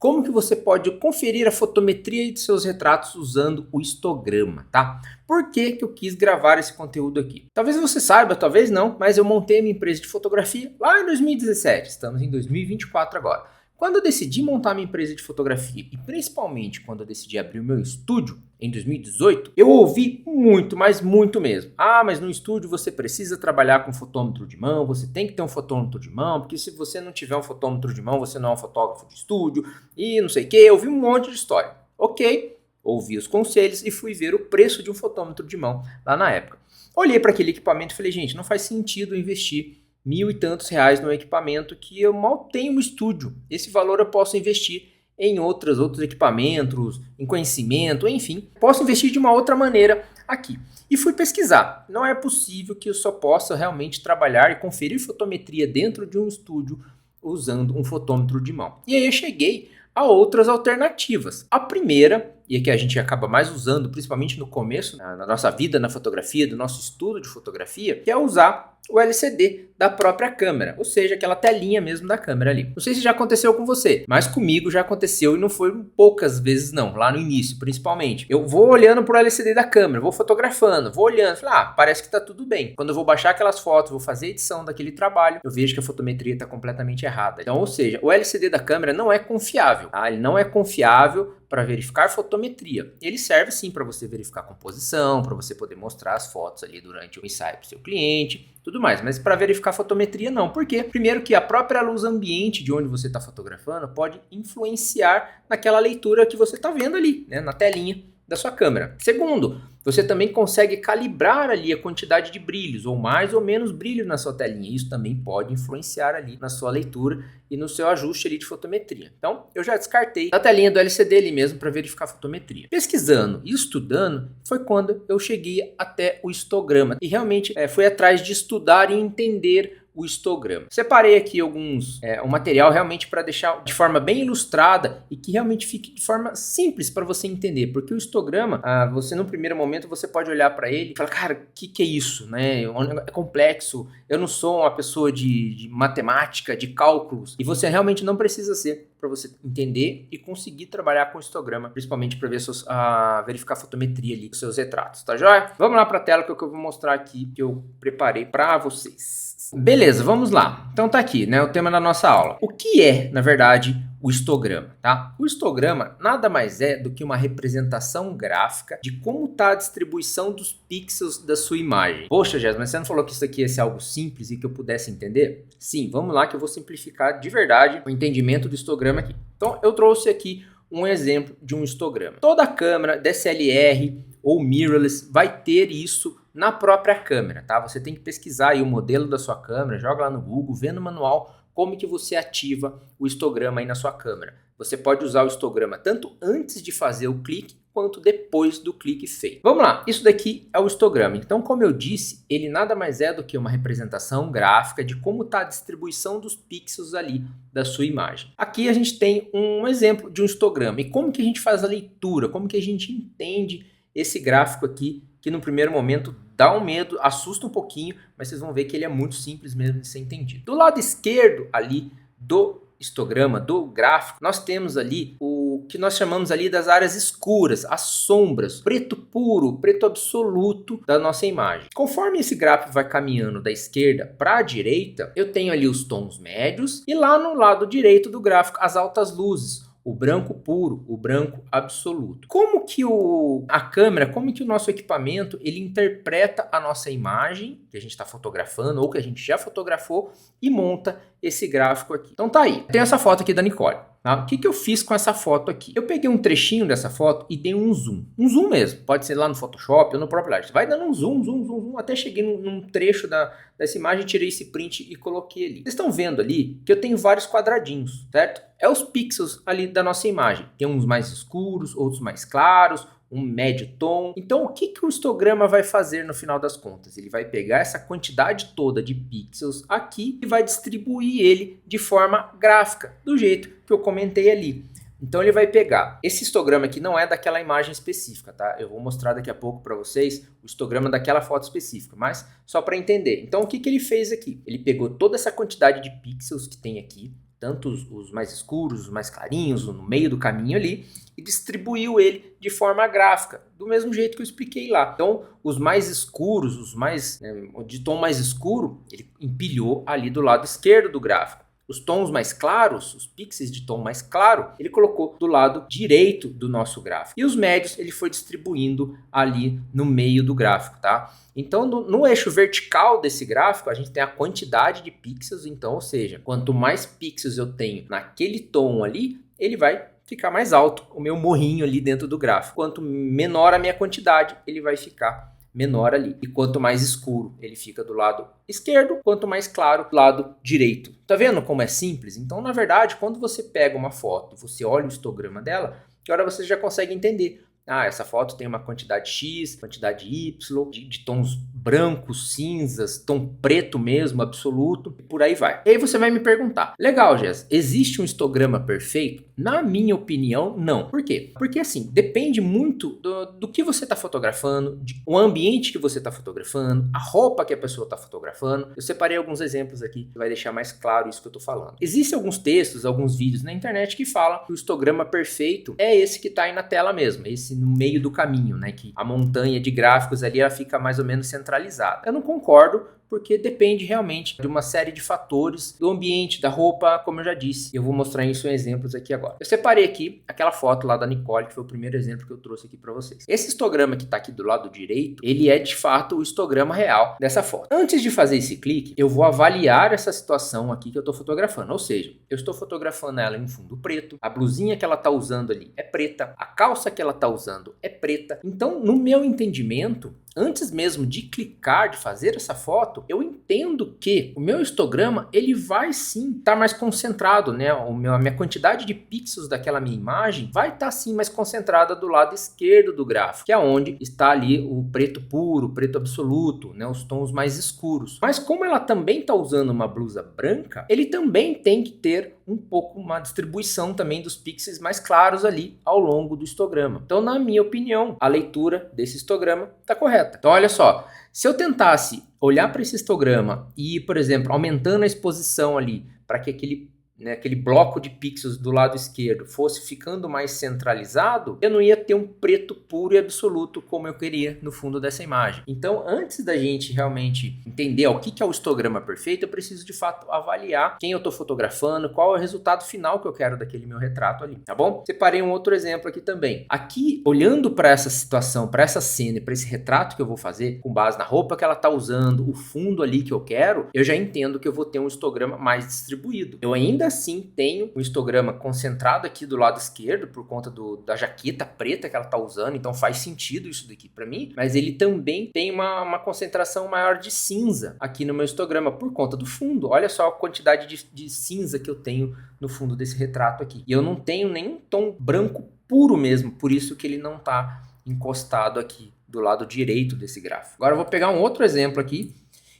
como que você pode conferir a fotometria de seus retratos usando o histograma, tá? Por que que eu quis gravar esse conteúdo aqui? Talvez você saiba, talvez não, mas eu montei a minha empresa de fotografia lá em 2017, estamos em 2024 agora. Quando eu decidi montar minha empresa de fotografia e principalmente quando eu decidi abrir o meu estúdio em 2018, eu ouvi muito, mas muito mesmo. Ah, mas no estúdio você precisa trabalhar com fotômetro de mão, você tem que ter um fotômetro de mão, porque se você não tiver um fotômetro de mão, você não é um fotógrafo de estúdio e não sei o que. Eu ouvi um monte de história. Ok, ouvi os conselhos e fui ver o preço de um fotômetro de mão lá na época. Olhei para aquele equipamento e falei, gente, não faz sentido investir R$ 1.000 e tantos no equipamento que eu mal tenho um estúdio. Esse valor eu posso investir em outros equipamentos, em conhecimento, enfim. Posso investir de uma outra maneira aqui. E fui pesquisar. Não é possível que eu só possa realmente trabalhar e conferir fotometria dentro de um estúdio usando um fotômetro de mão. E aí eu cheguei a outras alternativas. A primeira, e a que a gente acaba mais usando, principalmente no começo, na nossa vida na fotografia, do nosso estudo de fotografia, que é usar o LCD da própria câmera, ou seja, aquela telinha mesmo da câmera ali. Não sei se já aconteceu com você, mas comigo já aconteceu e não foi poucas vezes não, lá no início principalmente. Eu vou olhando pro LCD da câmera, vou fotografando, vou olhando, falo, parece que tá tudo bem. Quando eu vou baixar aquelas fotos, vou fazer a edição daquele trabalho, eu vejo que a fotometria tá completamente errada. Então, ou seja, o LCD da câmera não é confiável, tá? Ele não é confiável para verificar fotometria. Ele serve sim para você verificar composição, para você poder mostrar as fotos ali durante o ensaio para o seu cliente, tudo mais. Mas para verificar fotometria não. Por quê? Primeiro que a própria luz ambiente de onde você está fotografando pode influenciar naquela leitura que você está vendo ali, né, na telinha da sua câmera. Segundo, você também consegue calibrar ali a quantidade de brilhos, ou mais ou menos brilho na sua telinha. Isso também pode influenciar ali na sua leitura e no seu ajuste ali de fotometria. Então, eu já descartei a telinha do LCD ali mesmo para verificar a fotometria. Pesquisando e estudando, foi quando eu cheguei até o histograma. E realmente fui atrás de estudar e entender o histograma. Separei aqui um material realmente para deixar de forma bem ilustrada e que realmente fique de forma simples para você entender, porque o histograma, você no primeiro momento você pode olhar para ele e falar, cara, o que é isso, né? É complexo, eu não sou uma pessoa de matemática, de cálculos, e você realmente não precisa ser para você entender e conseguir trabalhar com histograma, principalmente para verificar a fotometria ali dos seus retratos, tá joia? Vamos lá para a tela que é o que eu vou mostrar aqui que eu preparei para vocês. Beleza, vamos lá. Então tá aqui, né, o tema da nossa aula. O que é, na verdade, o histograma, tá? O histograma nada mais é do que uma representação gráfica de como está a distribuição dos pixels da sua imagem. Poxa, Jéssica, mas você não falou que isso aqui ia ser algo simples e que eu pudesse entender? Sim, vamos lá que eu vou simplificar de verdade o entendimento do histograma aqui. Então eu trouxe aqui um exemplo de um histograma. Toda câmera DSLR ou mirrorless vai ter isso na própria câmera, tá? Você tem que pesquisar aí o modelo da sua câmera, joga lá no Google, vê no manual como que você ativa o histograma aí na sua câmera. Você pode usar o histograma tanto antes de fazer o clique, quanto depois do clique feito. Vamos lá, isso daqui é o histograma. Então, como eu disse, ele nada mais é do que uma representação gráfica de como está a distribuição dos pixels ali da sua imagem. Aqui a gente tem um exemplo de um histograma. E como que a gente faz a leitura? Como que a gente entende esse gráfico aqui, que no primeiro momento dá um medo, assusta um pouquinho, mas vocês vão ver que ele é muito simples mesmo de ser entendido. Do lado esquerdo ali do histograma, do gráfico, nós temos ali o que nós chamamos ali das áreas escuras, as sombras, preto puro, preto absoluto da nossa imagem. Conforme esse gráfico vai caminhando da esquerda para a direita, eu tenho ali os tons médios e lá no lado direito do gráfico as altas luzes, o branco puro, o branco absoluto. Como que a câmera, como que o nosso equipamento, ele interpreta a nossa imagem que a gente está fotografando ou que a gente já fotografou e monta esse gráfico aqui. Então tá aí, tem essa foto aqui da Nicole. Tá? O que eu fiz com essa foto aqui? Eu peguei um trechinho dessa foto e dei um zoom mesmo, pode ser lá no Photoshop ou no próprio Lightroom. Vai dando um zoom, até cheguei num trecho dessa imagem, tirei esse print e coloquei ali. Vocês estão vendo ali que eu tenho vários quadradinhos, certo? É os pixels ali da nossa imagem. Tem uns mais escuros, outros mais claros, um médio tom. Então, o que o histograma vai fazer no final das contas? Ele vai pegar essa quantidade toda de pixels aqui e vai distribuir ele de forma gráfica, do jeito que eu comentei ali. Então, ele vai pegar. Esse histograma aqui não é daquela imagem específica, tá? Eu vou mostrar daqui a pouco para vocês o histograma daquela foto específica, mas só para entender. Então, o que ele fez aqui? Ele pegou toda essa quantidade de pixels que tem aqui, tanto os mais escuros, os mais clarinhos, no meio do caminho ali, e distribuiu ele de forma gráfica, do mesmo jeito que eu expliquei lá. Então, os mais escuros, de tom mais escuro, ele empilhou ali do lado esquerdo do gráfico. Os tons mais claros, os pixels de tom mais claro, ele colocou do lado direito do nosso gráfico. E os médios ele foi distribuindo ali no meio do gráfico, tá? Então, no eixo vertical desse gráfico, a gente tem a quantidade de pixels. Então, ou seja, quanto mais pixels eu tenho naquele tom ali, ele vai ficar mais alto, o meu morrinho ali dentro do gráfico. Quanto menor a minha quantidade, ele vai ficar menor ali. E quanto mais escuro ele fica do lado esquerdo, quanto mais claro do lado direito. Tá vendo como é simples? Então, na verdade, quando você pega uma foto, você olha o histograma dela, agora você já consegue entender. Ah, essa foto tem uma quantidade X, quantidade Y, de tons brancos, cinzas, tom preto mesmo, absoluto, e por aí vai. E aí você vai me perguntar, legal, Jess, existe um histograma perfeito? Na minha opinião, não. Por quê? Porque assim, depende muito do que você está fotografando, o ambiente que você está fotografando, a roupa que a pessoa está fotografando. Eu separei alguns exemplos aqui que vai deixar mais claro isso que eu estou falando. Existem alguns textos, alguns vídeos na internet que falam que o histograma perfeito é esse que está aí na tela mesmo, esse no meio do caminho, né? Que a montanha de gráficos ali ela fica mais ou menos centralizada. Eu não concordo, porque depende realmente de uma série de fatores, do ambiente, da roupa, como eu já disse. Eu vou mostrar isso em exemplos aqui agora. Eu separei aqui aquela foto lá da Nicole, que foi o primeiro exemplo que eu trouxe aqui para vocês. Esse histograma que está aqui do lado direito, ele é de fato o histograma real dessa foto. Antes de fazer esse clique, eu vou avaliar essa situação aqui que eu estou fotografando. Ou seja, eu estou fotografando ela em fundo preto, a blusinha que ela está usando ali é preta, a calça que ela está usando é preta. Então, no meu entendimento, antes mesmo de clicar, de fazer essa foto, eu entendo que o meu histograma ele vai sim estar mais concentrado, né? A minha quantidade de pixels daquela minha imagem vai estar sim mais concentrada do lado esquerdo do gráfico, que é onde está ali o preto puro, o preto absoluto, né? Os tons mais escuros. Mas como ela também está usando uma blusa branca, ele também tem que ter um pouco uma distribuição também dos pixels mais claros ali ao longo do histograma. Então, na minha opinião, a leitura desse histograma está correta. Então, olha só, se eu tentasse olhar para esse histograma e ir, por exemplo, aumentando a exposição ali para que aquele bloco de pixels do lado esquerdo fosse ficando mais centralizado, eu não ia ter um preto puro e absoluto como eu queria no fundo dessa imagem. Então, antes da gente realmente entender o que é o histograma perfeito, eu preciso de fato avaliar quem eu estou fotografando, qual é o resultado final que eu quero daquele meu retrato ali, tá bom? Separei um outro exemplo aqui também. Aqui, olhando para essa situação, para essa cena e para esse retrato que eu vou fazer, com base na roupa que ela está usando, o fundo ali que eu quero, eu já entendo que eu vou ter um histograma mais distribuído. Eu ainda assim tenho um histograma concentrado aqui do lado esquerdo por conta da jaqueta preta que ela está usando, então faz sentido isso daqui para mim, mas ele também tem uma concentração maior de cinza aqui no meu histograma por conta do fundo. Olha só a quantidade de cinza que eu tenho no fundo desse retrato aqui. E eu não tenho nenhum tom branco puro mesmo, por isso que ele não está encostado aqui do lado direito desse gráfico. Agora eu vou pegar um outro exemplo aqui,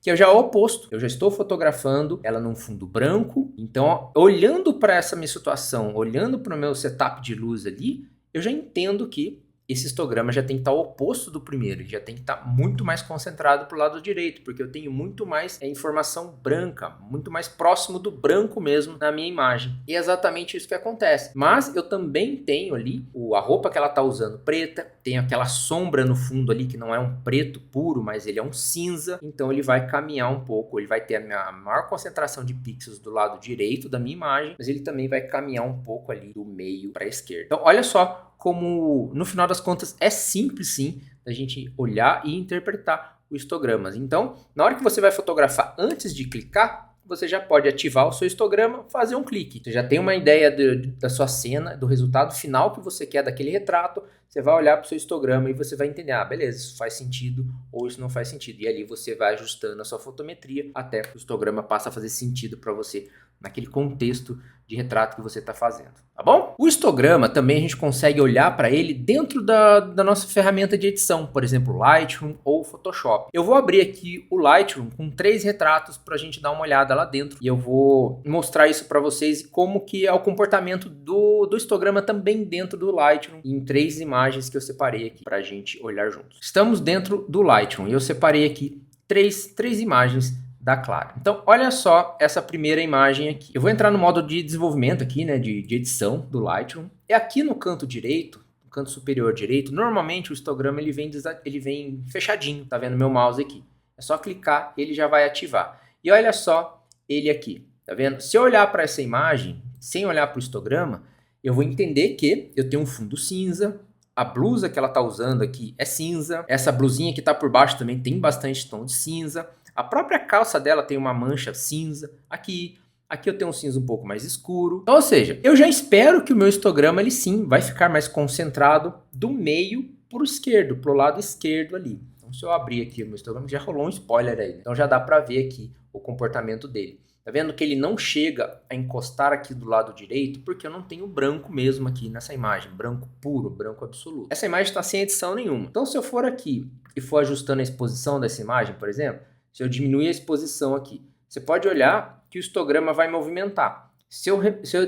que já é o oposto. Eu já estou fotografando ela num fundo branco. Então, olhando para essa minha situação, olhando para o meu setup de luz ali, eu já entendo que esse histograma já tem que estar oposto do primeiro, já tem que estar muito mais concentrado para o lado direito, porque eu tenho muito mais informação branca, muito mais próximo do branco mesmo na minha imagem. E é exatamente isso que acontece. Mas eu também tenho ali a roupa que ela está usando preta, tem aquela sombra no fundo ali que não é um preto puro, mas ele é um cinza, então ele vai caminhar um pouco, ele vai ter a maior concentração de pixels do lado direito da minha imagem, mas ele também vai caminhar um pouco ali do meio para a esquerda. Então olha só como no final das contas é simples sim da gente olhar e interpretar os histogramas. Então, na hora que você vai fotografar, antes de clicar, você já pode ativar o seu histograma, fazer um clique. Você já tem uma ideia da sua cena, do resultado final que você quer daquele retrato, você vai olhar para o seu histograma e você vai entender, beleza, isso faz sentido ou isso não faz sentido. E ali você vai ajustando a sua fotometria até que o histograma passe a fazer sentido para você naquele contexto de retrato que você está fazendo, tá bom? O histograma também a gente consegue olhar para ele dentro da nossa ferramenta de edição, por exemplo, Lightroom ou Photoshop. Eu vou abrir aqui o Lightroom com 3 retratos para a gente dar uma olhada lá dentro e eu vou mostrar isso para vocês e como que é o comportamento do histograma também dentro do Lightroom em 3 imagens que eu separei aqui para a gente olhar juntos. Estamos dentro do Lightroom e eu separei aqui três imagens da Claro. Então, olha só essa primeira imagem aqui. Eu vou entrar no modo de desenvolvimento aqui, né, de edição do Lightroom. E aqui no canto direito, no canto superior direito, normalmente o histograma ele vem fechadinho, tá vendo meu mouse aqui? É só clicar, ele já vai ativar. E olha só ele aqui, tá vendo? Se eu olhar para essa imagem, sem olhar para o histograma, eu vou entender que eu tenho um fundo cinza, a blusa que ela tá usando aqui é cinza, essa blusinha que tá por baixo também tem bastante tom de cinza, a própria calça dela tem uma mancha cinza, aqui eu tenho um cinza um pouco mais escuro. Então, ou seja, eu já espero que o meu histograma ele sim vai ficar mais concentrado do meio para o esquerdo, para o lado esquerdo ali. Então, se eu abrir aqui o meu histograma, já rolou um spoiler aí, né? Então já dá para ver aqui o comportamento dele. Tá vendo que ele não chega a encostar aqui do lado direito, porque eu não tenho branco mesmo aqui nessa imagem, branco puro, branco absoluto. Essa imagem está sem edição nenhuma. Então se eu for aqui e for ajustando a exposição dessa imagem, por exemplo, se eu diminuir a exposição aqui, você pode olhar que o histograma vai movimentar. Se eu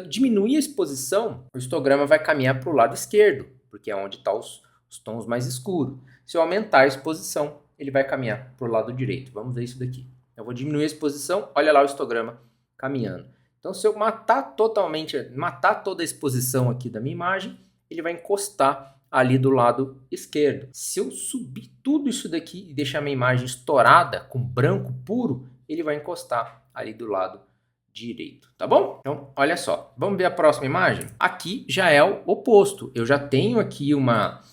diminuir a exposição, o histograma vai caminhar para o lado esquerdo, porque é onde estão os tons mais escuros. Se eu aumentar a exposição, ele vai caminhar para o lado direito. Vamos ver isso daqui. Eu vou diminuir a exposição, olha lá o histograma caminhando. Então, se eu matar toda a exposição aqui da minha imagem, ele vai encostar ali do lado esquerdo. Se eu subir tudo isso daqui e deixar minha imagem estourada com branco puro, ele vai encostar ali do lado direito, tá bom? Então, olha só, vamos ver a próxima imagem? Aqui já é o oposto. Eu já tenho aqui uma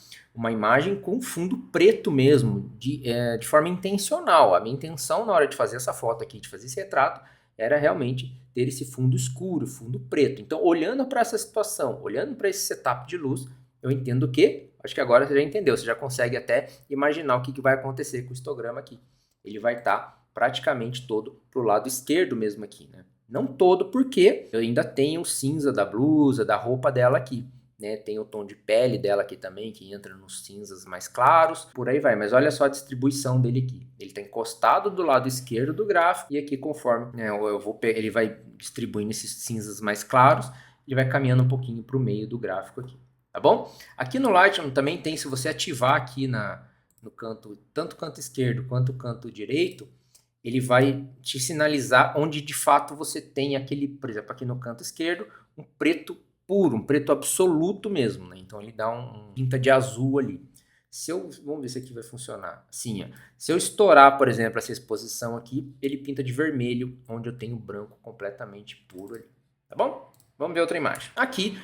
imagem com fundo preto mesmo, de forma intencional. A minha intenção na hora de fazer essa foto aqui, de fazer esse retrato, era realmente ter esse fundo escuro, fundo preto. Então, olhando para essa situação, olhando para esse setup de luz, eu entendo que, acho que agora você já entendeu, você já consegue até imaginar o que vai acontecer com o histograma aqui. Ele vai estar praticamente todo para o lado esquerdo mesmo aqui, né? Não todo, porque eu ainda tenho o cinza da blusa, da roupa dela aqui. Né, tem o tom de pele dela aqui também, que entra nos cinzas mais claros, por aí vai. Mas olha só a distribuição dele aqui. Ele está encostado do lado esquerdo do gráfico e aqui conforme ele vai distribuindo esses cinzas mais claros, ele vai caminhando um pouquinho para o meio do gráfico aqui, tá bom? Aqui no Lightroom também tem, se você ativar aqui no canto, tanto o canto esquerdo quanto o canto direito, ele vai te sinalizar onde de fato você tem aquele, por exemplo, aqui no canto esquerdo, um preto puro, um preto absoluto mesmo, né? Então ele dá um pinta de azul ali. Vamos ver se aqui vai funcionar. Sim, ó. Se eu estourar, por exemplo, essa exposição aqui, ele pinta de vermelho, onde eu tenho branco completamente puro ali. Tá bom? Vamos ver outra imagem. Aqui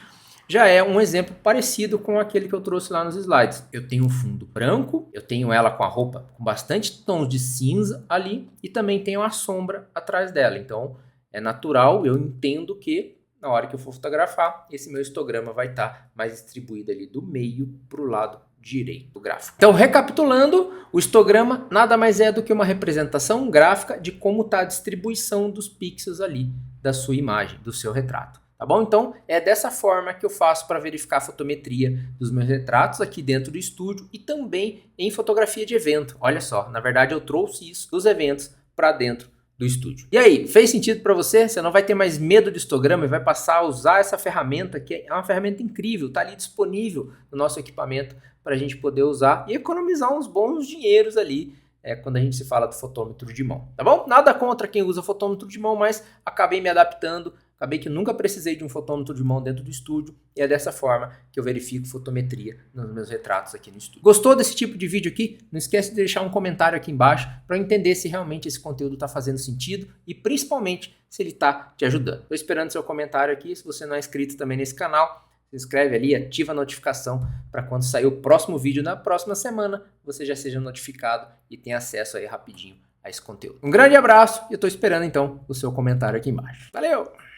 já é um exemplo parecido com aquele que eu trouxe lá nos slides. Eu tenho um fundo branco, eu tenho ela com a roupa com bastante tons de cinza ali e também tenho a sombra atrás dela. Então é natural, eu entendo que na hora que eu for fotografar, esse meu histograma vai estar mais distribuído ali do meio para o lado direito do gráfico. Então, recapitulando, o histograma nada mais é do que uma representação gráfica de como está a distribuição dos pixels ali da sua imagem, do seu retrato. Tá bom? Então, é dessa forma que eu faço para verificar a fotometria dos meus retratos aqui dentro do estúdio e também em fotografia de evento. Olha só, na verdade eu trouxe isso dos eventos para dentro do estúdio. E aí, fez sentido para você? Você não vai ter mais medo de histograma e vai passar a usar essa ferramenta, que é uma ferramenta incrível, está ali disponível no nosso equipamento para a gente poder usar e economizar uns bons dinheiros ali quando a gente se fala do fotômetro de mão, tá bom? Nada contra quem usa fotômetro de mão, mas acabei me adaptando, acabei que nunca precisei de um fotômetro de mão dentro do estúdio e é dessa forma que eu verifico fotometria nos meus retratos aqui no estúdio. Gostou desse tipo de vídeo aqui? Não esquece de deixar um comentário aqui embaixo para eu entender se realmente esse conteúdo está fazendo sentido e principalmente se ele está te ajudando. Estou esperando seu comentário aqui. Se você não é inscrito também nesse canal, se inscreve ali, ativa a notificação para quando sair o próximo vídeo na próxima semana, você já seja notificado e tenha acesso aí rapidinho a esse conteúdo. Um grande abraço e eu estou esperando então o seu comentário aqui embaixo. Valeu!